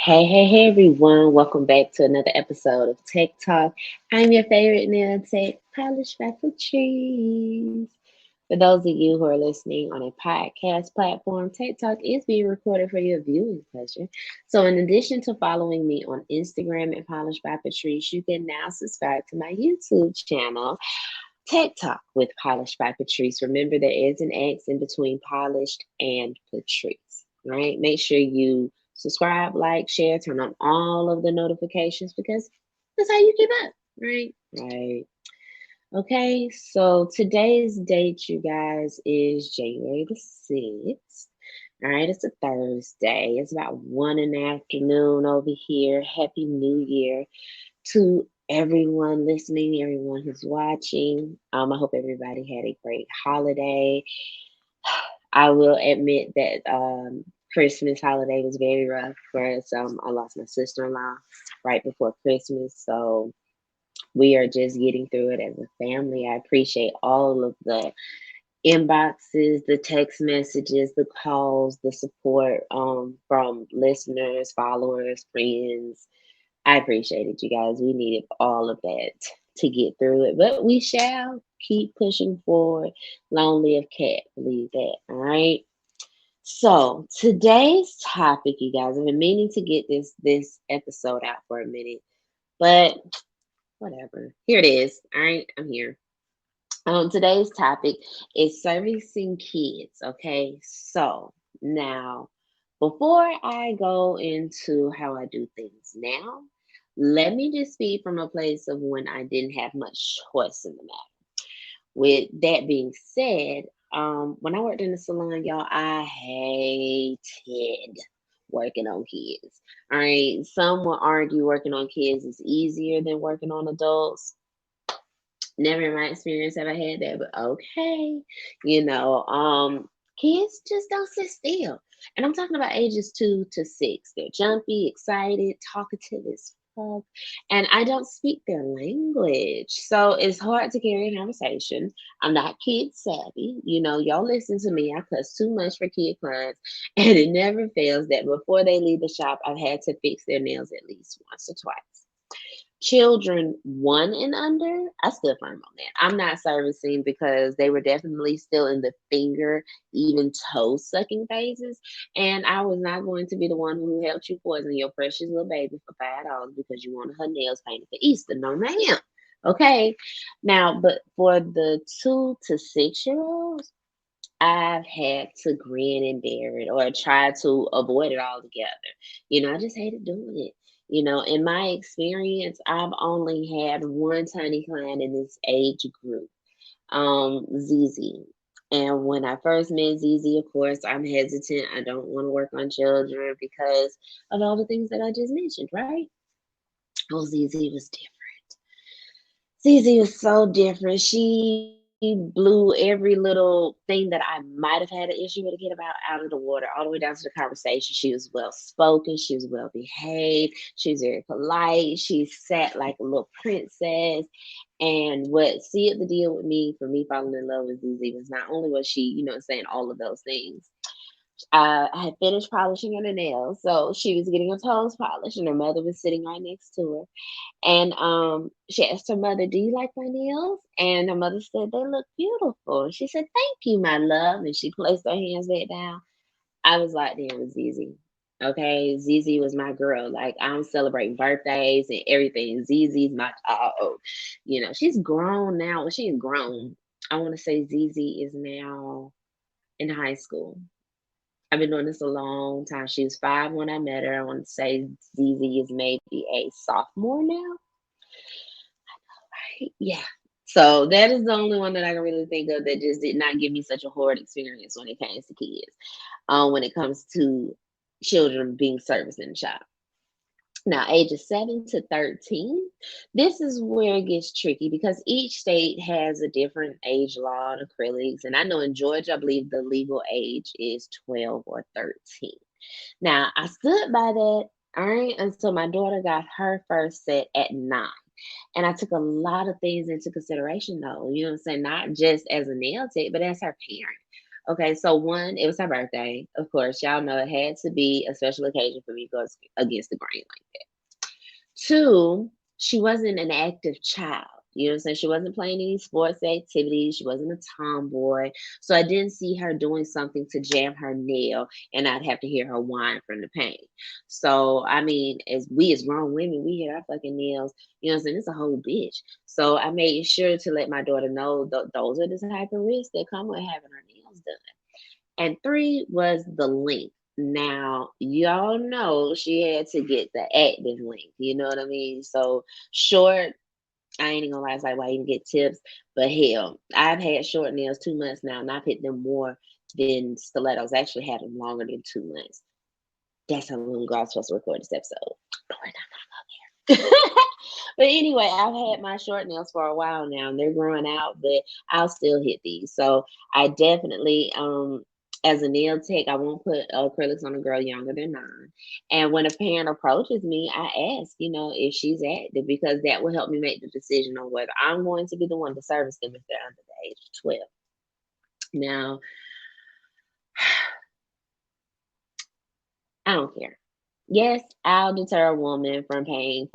Hey everyone, welcome back to another episode of Tech Talk. I'm your favorite nail tech, Polish by Patrice. For those of you who are listening on a podcast platform, Tech Talk is being recorded for your viewing pleasure. So, in addition to following me on Instagram at Polish by Patrice, you can now subscribe to my YouTube channel, Tech Talk with Polish by Patrice. Remember, there is an X in between polished and Patrice, right? Make sure you subscribe, like, share, turn on all of the notifications because that's how you keep up, right? Right. Okay, so today's date, you guys, is January the 6th. All right, it's a Thursday. It's about 1 in the afternoon over here. Happy New Year to everyone listening, everyone who's watching. I hope everybody had a great holiday. I will admit that Christmas holiday was very rough for us. I lost my sister-in-law right before Christmas, so we are just getting through it as a family. I appreciate all of the inboxes, the text messages, the calls, the support from listeners, followers, friends. I appreciate it, you guys. We needed all of that to get through it, but we shall keep pushing forward. Long live cat, believe that. All right. So today's topic, you guys, I've been meaning to get this episode out for a minute, but whatever. Here it is. All right, I'm here. Today's topic is servicing kids. Okay, so now before I go into how I do things now, let me just speak from a place of when I didn't have much choice in the matter. With that being said, when I worked in the salon, y'all, I hated working on kids. All right, some will argue working on kids is easier than working on adults. Never in my experience have I had that, but okay. You know, kids just don't sit still. And I'm talking about ages 2 to 6. They're jumpy, excited, talkative as fuck. And I don't speak their language. So it's hard to carry a conversation. I'm not kid savvy. You know, y'all listen to me. I cuss too much for kid clients. And it never fails that before they leave the shop, I've had to fix their nails at least once or twice. Children 1 and under, I stood firm on that. I'm not servicing because they were definitely still in the finger, even toe sucking phases. And I was not going to be the one who helped you poison your precious little baby for $5 because you wanted her nails painted for Easter. No, ma'am. Okay. Now, but for the 2 to 6 year olds, I've had to grin and bear it or try to avoid it altogether. I just hated doing it. In my experience, I've only had one tiny client in this age group, ZZ. And when I first met ZZ, of course, I'm hesitant. I don't want to work on children because of all the things that I just mentioned, right? Oh, ZZ was different. ZZ was so different. She blew every little thing that I might have had an issue with a kid about out of the water, all the way down to the conversation. She was well spoken. She was well behaved. She was very polite. She sat like a little princess. And what sealed the deal with me for me falling in love with ZZ was not only was she, saying all of those things, I had finished polishing her nails, so she was getting her toes polished, and her mother was sitting right next to her. And she asked her mother, "Do you like my nails?" And her mother said, "They look beautiful." She said, "Thank you, my love." And she placed her hands back down. I was locked in with ZZ. Okay, ZZ was my girl. Like, I'm celebrating birthdays and everything. ZZ's my dog. She's grown now. Well, she's grown. I want to say ZZ is now in high school. I've been doing this a long time. She was 5 when I met her. I want to say ZZ is maybe a sophomore now. Right? Yeah. So that is the only one that I can really think of that just did not give me such a horrid experience when it comes to kids. When it comes to children being serviced in the shop. Now, ages 7 to 13, this is where it gets tricky because each state has a different age law on acrylics. And I know in Georgia, I believe the legal age is 12 or 13. Now, I stood by that, all right, until my daughter got her first set at 9. And I took a lot of things into consideration, though, you know what I'm saying? Not just as a nail tech, but as her parent. Okay, so one, it was her birthday. Of course, y'all know it had to be a special occasion for me to go against the grain like that. Two, she wasn't an active child. You know what I'm saying? She wasn't playing any sports activities. She wasn't a tomboy. So I didn't see her doing something to jam her nail and I'd have to hear her whine from the pain. So, I mean, as grown women, we hit our fucking nails. You know what I'm saying? It's a whole bitch. So I made sure to let my daughter know those are the type of risks that come with having her nails done. And three was the length. Now, y'all know she had to get the active length. You know what I mean? So short, I ain't even gonna lie, it's like why even get tips? But hell, I've had short nails 2 months now, and I've hit them more than stilettos. I actually had them longer than 2 months. That's how long ago I was supposed to record this episode. But we're not gonna go there. But anyway, I've had my short nails for a while now, and they're growing out, but I'll still hit these. So I definitely, as a nail tech, I won't put acrylics on a girl younger than 9. And when a parent approaches me, I ask, if she's active because that will help me make the decision on whether I'm going to be the one to service them if they're under the age of 12. Now, I don't care. Yes, I'll deter a woman from paying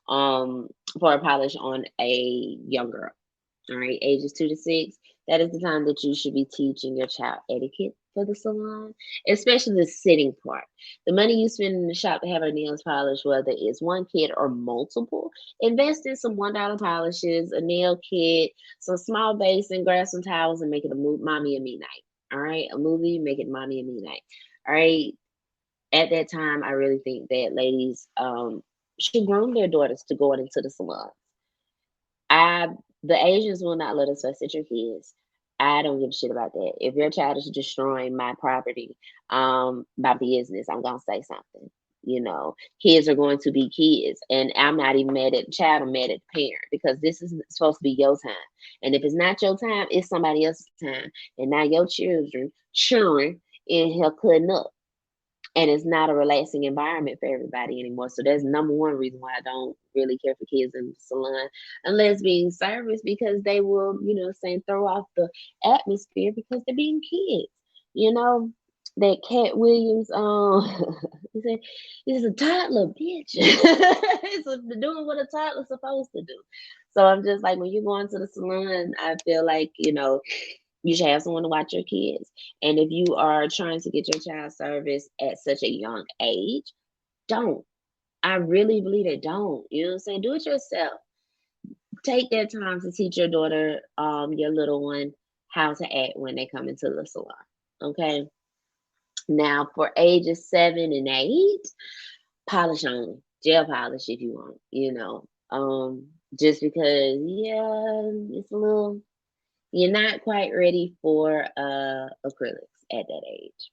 um, for a polish on a young girl. All right, ages 2 to 6. That is the time that you should be teaching your child etiquette for the salon, especially the sitting part. The money you spend in the shop to have her nails polished, whether it's one kit or multiple, invest in some $1 polishes, a nail kit, some small base, and grab some towels and make it a mommy and me night. All right, a movie, make it mommy and me night. All right, at that time, I really think that ladies should groom their daughters to going into the salon. I The Asians will not let us fuss at your kids. I don't give a shit about that. If your child is destroying my property, my business, I'm gonna say something. Kids are going to be kids, and I'm not even mad at the child. I'm mad at the parent because this is supposed to be your time, and if it's not your time, it's somebody else's time, and now your children in here cutting up and it's not a relaxing environment for everybody anymore. So that's number one reason why I don't really care for kids in the salon unless being serviced because they will, saying throw off the atmosphere because they're being kids. You know, that Cat Williams he said it's a toddler, bitch. Doing what a toddler's supposed to do. So I'm just like when you're going to the salon, I feel like, you should have someone to watch your kids. And if you are trying to get your child service at such a young age, don't. I really believe it. Don't. You know what I'm saying? Do it yourself. Take that time to teach your daughter, your little one, how to act when they come into the salon. Okay. Now for ages 7 and 8, polish only. Gel polish if you want, just because, yeah, it's a little you're not quite ready for acrylics at that age.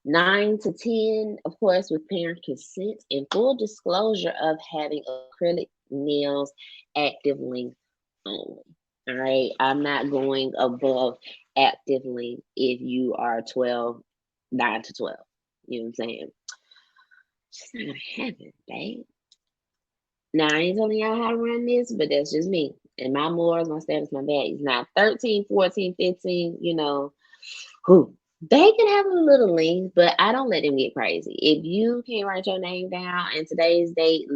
9 to 10, of course, with parent consent and full disclosure of having acrylic nails active length only. All right. I'm not going above active length if you are 12, 9 to 12. You know what I'm saying? It's just not gonna happen, babe. Now, I ain't telling y'all how to run this, but that's just me. And my mores, my status, my baddies. Now, 13, 14, 15, who they can have a little lean, but I don't let them get crazy. If you can't write your name down and today's date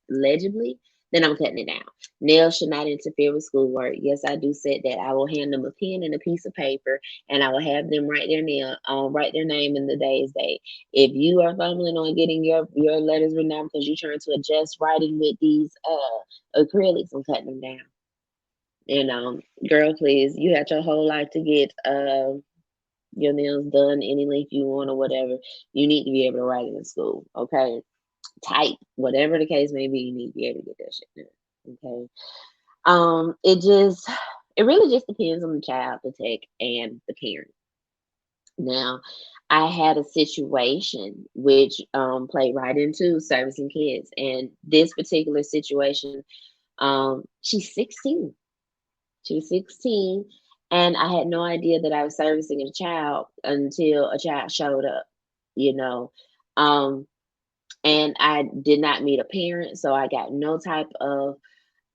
legibly, then I'm cutting it down. Nails should not interfere with schoolwork. Yes, I do set that. I will hand them a pen and a piece of paper, and I will have them write their name in the day's date. If you are fumbling on getting your letters written down because you're trying to adjust writing with these acrylics, I'm cutting them down. Girl, please, you had your whole life to get your nails done any length you want or whatever. You need to be able to write it in school, okay? Type, whatever the case may be, you need to be able to get that shit done, okay? It really just depends on the child, the tech, and the parent. Now, I had a situation which played right into servicing kids, and this particular situation, she's 16. She was 16, and I had no idea that I was servicing a child until a child showed up, you know. Um, and I did not meet a parent, so I got no type of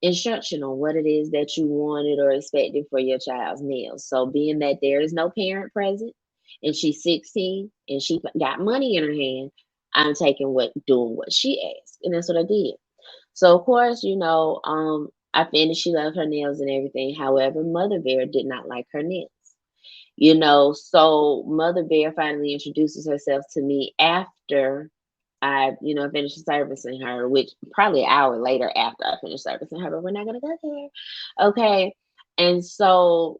instruction on what it is that you wanted or expected for your child's nails. So, being that there is no parent present and she's 16 and she got money in her hand, I'm doing what she asked. And that's what I did. So, of course, I finished, she loved her nails and everything. However, Mother Bear did not like her nails. So Mother Bear finally introduces herself to me after I, finished servicing her, which probably an hour later after I finished servicing her, but we're not gonna go there. Okay. And so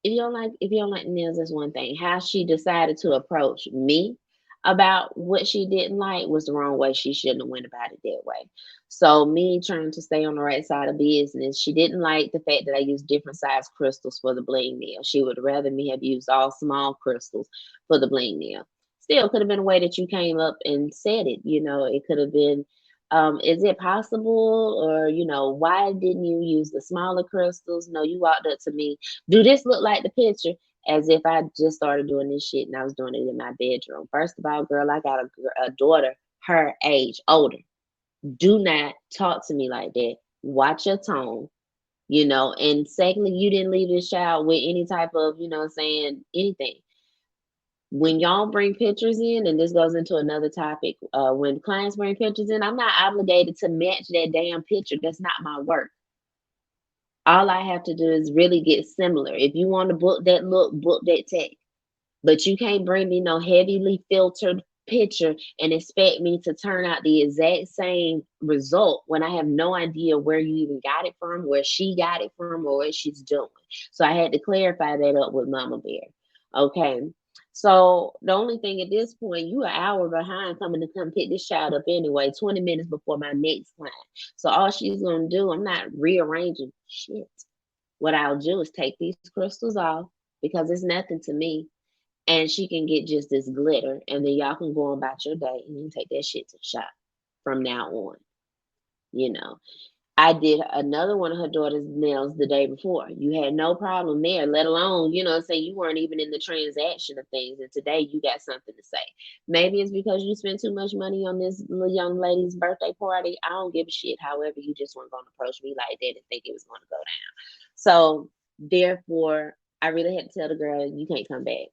if you don't like nails, that's one thing. How she decided to approach me about what she didn't like was the wrong way. She shouldn't have went about it that way. So me trying to stay on the right side of business, she didn't like the fact that I used different size crystals for the bling nail. She would rather me have used all small crystals for the bling nail. Still could have been a way that you came up and said it. It could have been, is it possible? Or, why didn't you use the smaller crystals? No, you walked up to me, do this look like the picture? As if I just started doing this shit and I was doing it in my bedroom. First of all, girl, I got a daughter her age, older. Do not talk to me like that. Watch your tone, And secondly, you didn't leave this child with any type of, saying anything. When y'all bring pictures in, and this goes into another topic, when clients bring pictures in, I'm not obligated to match that damn picture. That's not my work. All I have to do is really get similar. If you want to book that look, book that tech. But you can't bring me no heavily filtered picture and expect me to turn out the exact same result when I have no idea where you even got it from, where she got it from, or what she's doing. So I had to clarify that up with Mama Bear. Okay. So the only thing at this point, you an hour behind coming to come pick this child up anyway, 20 minutes before my next client. So all she's gonna do, I'm not rearranging shit. What I'll do is take these crystals off because it's nothing to me, and she can get just this glitter, and then y'all can go on about your day and you take that shit to the shop from now on. You know, I did another one of her daughter's nails the day before. You had no problem there, let alone, say you weren't even in the transaction of things. And today you got something to say. Maybe it's because you spent too much money on this little young lady's birthday party. I don't give a shit. However, you just weren't going to approach me like that and think it was going to go down. So, therefore, I really had to tell the girl, you can't come back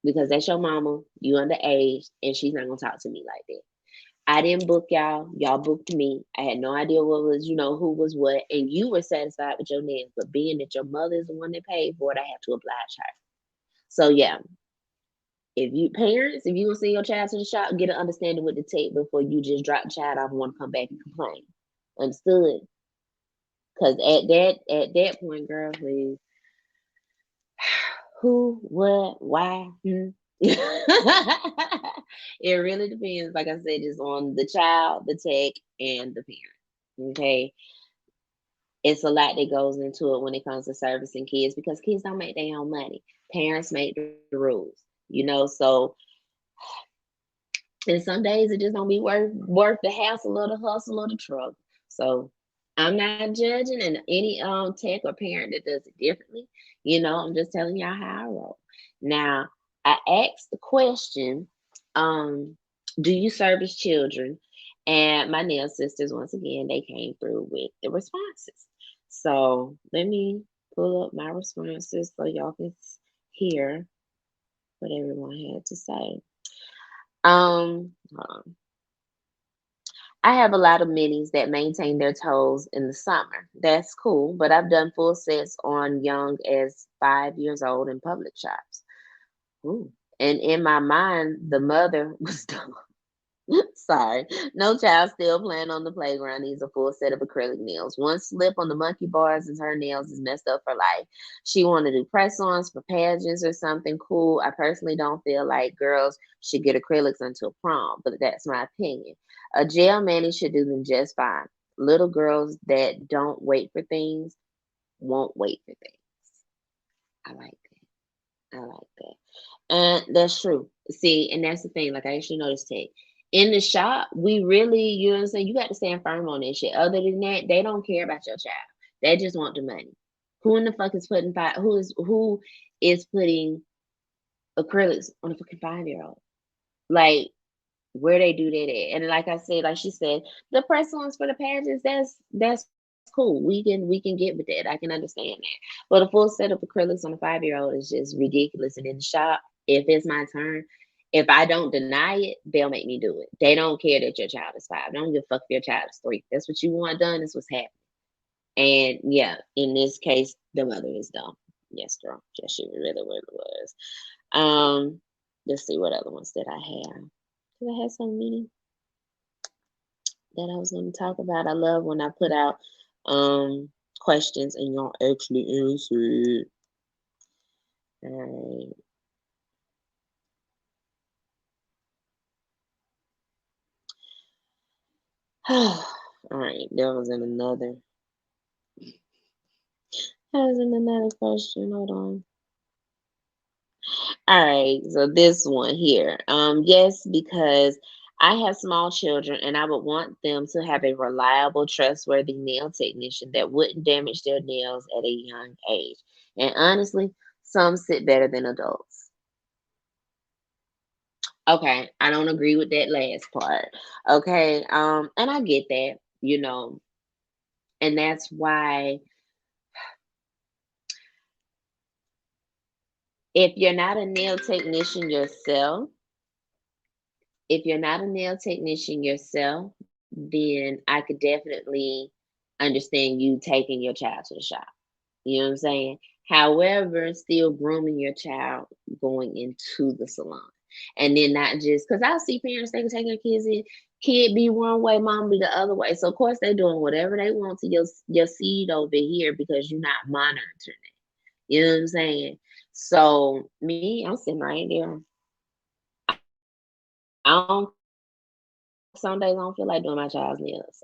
because that's your mama, you underage, and she's not gonna talk to me like that. I didn't book y'all, y'all booked me. I had no idea what was, who was what, and you were satisfied with your nails. But being that your mother is the one that paid for it, I have to oblige her. So yeah, if you gonna send your child to the shop, get an understanding with the tape before you just drop the child off and want to come back and complain. Understood? Because at that point, girl, please, who, what, why, it really depends. Like I said, it's on the child, the tech, and the parent. Okay. It's a lot that goes into it when it comes to servicing kids because kids don't make their own money. Parents make the rules, so and some days it just don't be worth the hassle or the hustle or the trouble. So I'm not judging and any tech or parent that does it differently. I'm just telling y'all how I roll. Now I asked the question, um, do you service children? And my nail sisters, once again, they came through with the responses. So let me pull up my responses so y'all can hear what everyone had to say. Hold on. I have a lot of minis that maintain their toes in the summer. That's cool, but I've done full sets on young as 5 years old in public shops. Ooh. And in my mind, the mother was dumb. Sorry. No child still playing on the playground needs a full set of acrylic nails. One slip on the monkey bars and her nails is messed up for life. She want to do press-ons for pageants or something cool. I personally don't feel like girls should get acrylics until prom, but that's my opinion. A gel mani should do them just fine. Little girls that don't wait for things won't wait for things. I like that. I like that. And that's true. See, and that's the thing. Like I actually noticed that in the shop, we really, you know what I'm saying? You got to stand firm on that shit. Other than that, they don't care about your child. They just want the money. Who in the fuck is putting who is putting acrylics on a fucking 5-year old? Like, where they do that at. And like I said, like she said, the press ones for the pageants, that's cool. We can get with that. I can understand that. But a full set of acrylics on a 5-year-old is just ridiculous. And in the shop, if it's my turn, if I don't deny it, they'll make me do it. They don't care that your child is 5. They don't give a fuck if your child is 3. That's what you want done. That's what's happening. And yeah, in this case, the mother is dumb. Yes, girl. Yes, she really was. Let's see what other ones did I have. Did I have so many that I was going to talk about? I love when I put out questions and y'all actually answer it. All right. All right. That was in another question. Hold on. All right, so this one here. Yes, because I have small children and I would want them to have a reliable, trustworthy nail technician that wouldn't damage their nails at a young age. And honestly, some sit better than adults. Okay, I don't agree with that last part. Okay, and I get that, and that's why if you're not a nail technician yourself, if you're not a nail technician yourself, then I could definitely understand you taking your child to the shop. You know what I'm saying? However, still grooming your child going into the salon. And then not just because I see parents they can take their kids in, kid be one way, mom be the other way. So of course they doing whatever they want to your seed over here because you're not monitoring it. You know what I'm saying? So me, I'm sitting right there. I don't some days I don't feel like doing my child's nails.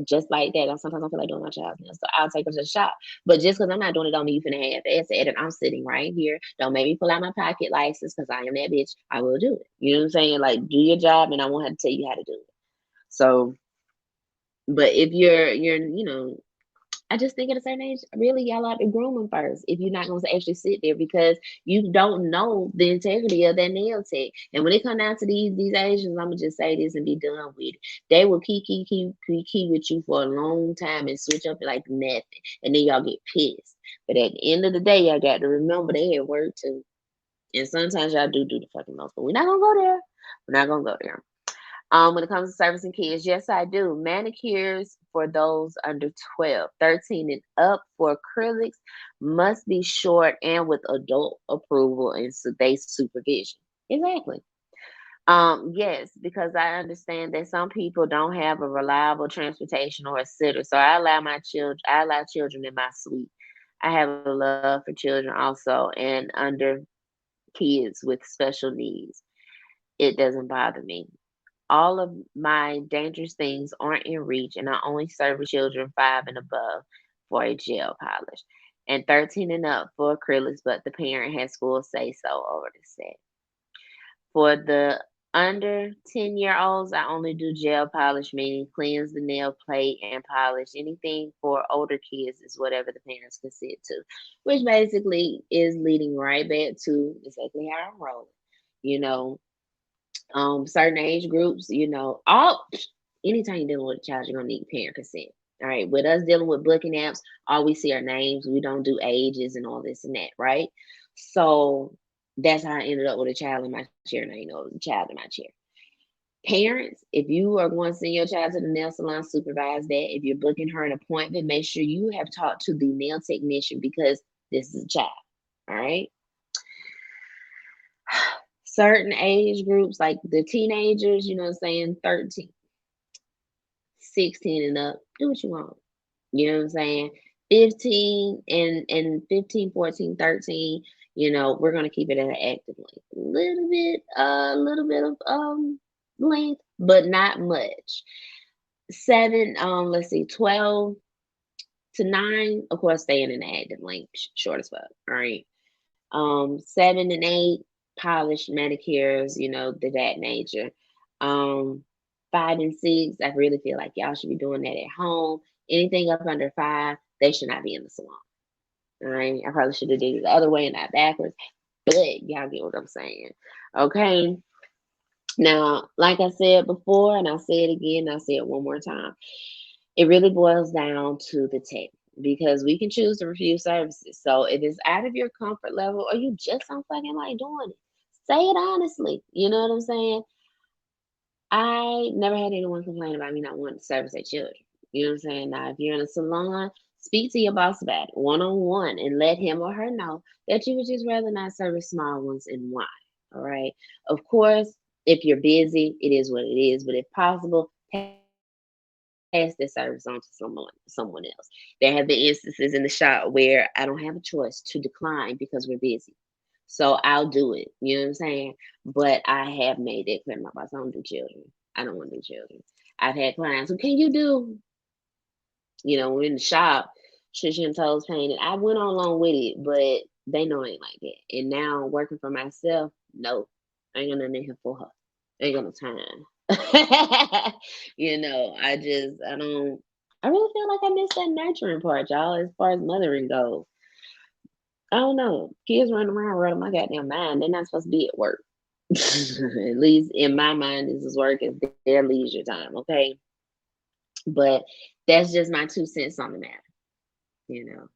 Just like that. Sometimes I don't feel like doing my child's nails. So I'll take her to the shop. But just because I'm not doing it don't mean you finna have ass at it. I'm sitting right here. Don't make me pull out my pocket license because I am that bitch. I will do it. You know what I'm saying? Like do your job and I won't have to tell you how to do it. So but if you're I just think at a certain age, really, y'all ought to groom them first. If you're not going to actually sit there, because you don't know the integrity of that nail tech. And when it comes down to these Asians, I'm gonna just say this and be done with it. They will keep with you for a long time and switch up like nothing, and then y'all get pissed. But at the end of the day, y'all got to remember they at work too. And sometimes y'all do the fucking most, but we're not gonna go there. We're not gonna go there. When it comes to servicing kids, yes, I do. Manicures for those under 12, 13 and up for acrylics must be short and with adult approval and so they supervision. Exactly. Yes, because I understand that some people don't have a reliable transportation or a sitter. So I allow children in my suite. I have a love for children also and under kids with special needs. It doesn't bother me. All of my dangerous things aren't in reach, and I only service children 5 and above for a gel polish, and 13 and up for acrylics, but the parent has full say so over the set. For the under 10-year-olds, I only do gel polish, meaning cleanse the nail plate and polish. Anything for older kids is whatever the parents consent to, which basically is leading right back to exactly how I'm rolling. You know, certain age groups, all anytime you're dealing with a child, you're gonna need parent consent. All right. With us dealing with booking apps, all we see are names. We don't do ages and all this and that, right? So that's how I ended up with a child in my chair, and I know a child in my chair. Parents, if you are going to send your child to the nail salon, supervise that. If you're booking her an appointment, make sure you have talked to the nail technician because this is a child. All right. Certain age groups, like the teenagers, you know what I'm saying, 13, 16 and up, do what you want. You know what I'm saying? 15 and 15, 14, 13, we're gonna keep it at an active length. A little bit of length, but not much. 7, let's see, 12 to 9, of course, stay in an active length, short as fuck. All right. 7 and 8, polished manicures, that nature. Um, 5 and 6, I really feel like y'all should be doing that at home. Anything up under 5, they should not be in the salon. All right. I probably should have did it the other way and not backwards, but y'all get what I'm saying. Okay. Now, like I said before, and I'll say it again, and I'll say it one more time. It really boils down to the tech because we can choose to refuse services. So if it's out of your comfort level or you just don't fucking like doing it, say it honestly. You know what I'm saying? I never had anyone complain about me not wanting to service their children. You know what I'm saying? Now, if you're in a salon, speak to your boss about it one on one and let him or her know that you would just rather not service small ones and why. All right. Of course, if you're busy, it is what it is. But if possible, pass the service on to someone else. There have been instances in the shop where I don't have a choice to decline because we're busy. So I'll do it. You know what I'm saying? But I have made that clear to my boss. I don't do children. I don't want to do children. I've had clients who, can you do, we're in the shop, Trisha and toes painted. I went on along with it, but they know it ain't like that. And now working for myself, no, I ain't got nothing in here for her. I ain't got no time. I don't, I really feel like I missed that nurturing part, y'all, as far as mothering goes. I don't know. Kids running around running my goddamn mind. They're not supposed to be at work. At least in my mind, this is work is their leisure time, okay? But that's just my 2 cents on the matter. You know,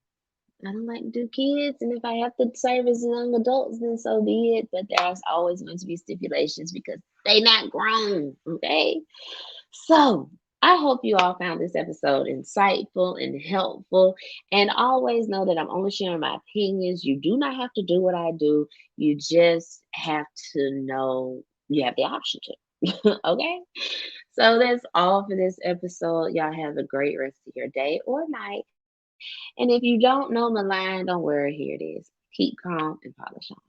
I don't like to do kids, and if I have to service young adults, then so be it. But there's always going to be stipulations because they not grown, okay? So I hope you all found this episode insightful and helpful. And always know that I'm only sharing my opinions. You do not have to do what I do. You just have to know you have the option to. Okay? So that's all for this episode. Y'all have a great rest of your day or night. And if you don't know the line, don't worry. Here it is. Keep calm and polish on.